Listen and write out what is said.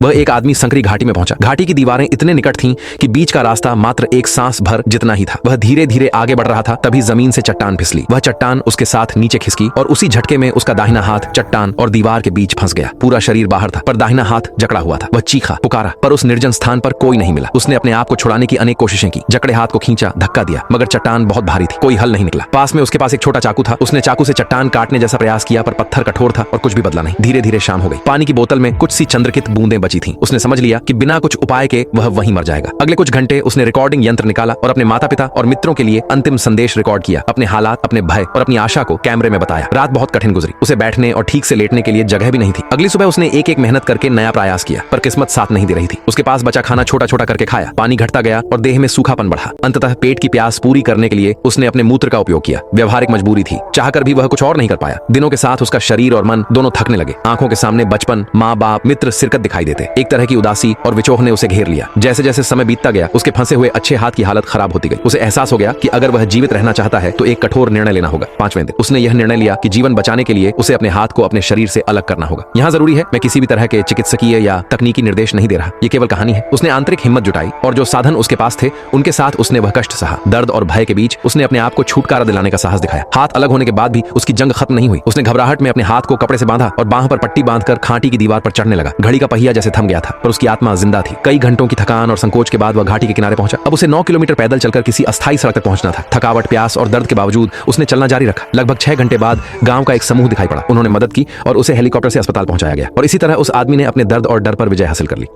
वह एक आदमी संकरी घाटी में पहुंचा। घाटी की दीवारें इतने निकट थीं कि बीच का रास्ता मात्र एक सांस भर जितना ही था। वह धीरे धीरे आगे बढ़ रहा था, तभी जमीन से चट्टान फिसली। वह चट्टान उसके साथ नीचे खिसकी और उसी झटके में उसका दाहिना हाथ चट्टान और दीवार के बीच फंस गया। पूरा शरीर बाहर था, पर दाहिना हाथ जकड़ा हुआ था। वह चीखा, पुकारा, पर उस निर्जन स्थान पर कोई नहीं मिला। उसने अपने आप को छुड़ाने की अनेक कोशिशें की, जकड़े हाथ को खींचा, धक्का दिया, मगर चट्टान बहुत भारी थी, कोई हल नहीं निकला। पास में उसके पास एक छोटा चाकू था। उसने चाकू से चट्टान काटने जैसा प्रयास किया, पर पत्थर कठोर था और कुछ भी बदला नहीं। धीरे धीरे शाम हो गई। पानी की बोतल में कुछ सी चंद्रकित बूंदें बची थीं। उसने समझ लिया कि बिना कुछ उपाय के वह वहीं मर जाएगा। अगले कुछ घंटे उसने रिकॉर्डिंग यंत्र निकाला और अपने माता पिता और मित्रों के लिए अंतिम संदेश रिकॉर्ड किया। अपने हालात, अपने भय और अपनी आशा को कैमरे में बताया। रात बहुत कठिन गुजरी। उसे बैठने और ठीक से लेटने के लिए जगह भी नहीं थी। अगली सुबह उसने एक एक मेहनत करके नया प्रयास किया, पर किस्मत साथ नहीं दे रही थी। उसके पास बचा खाना छोटा छोटा करके खाया। पानी घटता गया और देह में सूखापन बढ़ा। अंततः पेट की प्यास पूरी करने के लिए उसने अपने मूत्र का उपयोग किया। व्यवहारिक मजबूरी थी, चाहकर भी वह कुछ और नहीं कर पाया। दिनों के साथ उसका शरीर और मन दोनों थकने लगे। आंखों के सामने बचपन, माँ बाप, मित्र, सिरकत दिखाई देते। एक तरह की उदासी और विचोह ने उसे घेर लिया। जैसे जैसे समय बीतता गया, उसके फंसे हुए अच्छे हाथ की हालत खराब होती गई। उसे एहसास हो गया कि अगर वह जीवित रहना चाहता है तो एक कठोर निर्णय लेना होगा। 5वें दिन उसने यह निर्णय लिया कि जीवन बचाने के लिए उसे अपने हाथ को अपने शरीर से अलग करना होगा। यहाँ जरूरी है, मैं किसी भी तरह के चिकित्सकीय या तकनीकी निर्देश नहीं दे रहा, ये केवल कहानी है। उसने आंतरिक हिम्मत जुटाई और जो साधन उसके पास थे उनके साथ उसने वह कष्ट सहा। दर्द और भय के बीच उसने अपने आप को छुटकारा दिलाने का साहस दिखाया। हाथ अलग होने के बाद भी उसकी जंग खत्म नहीं हुई। उसने घबराहट में अपने हाथ को कपड़े से बांधा और बांह पर पट्टी बांधकर खांटी की दीवार पर चढ़ने लगा। घड़ी का पहिया जैसे थम गया था, पर उसकी आत्मा जिंदा थी। कई घंटों की थकान और संकोच के बाद वह घाटी के किनारे पहुंचा। अब उसे 9 किलोमीटर पैदल चलकर किसी अस्थायी सड़क तक पहुंचना था। थकावट, प्यास और दर्द के बावजूद उसने चलना जारी रखा। लगभग 6 घंटे बाद गांव का एक समूह दिखाई पड़ा। उन्होंने मदद की और उसे हेलीकॉप्टर से अस्पताल पहुंचाया गया। और इसी तरह उस आदमी ने अपने दर्द और डर पर विजय हासिल कर ली।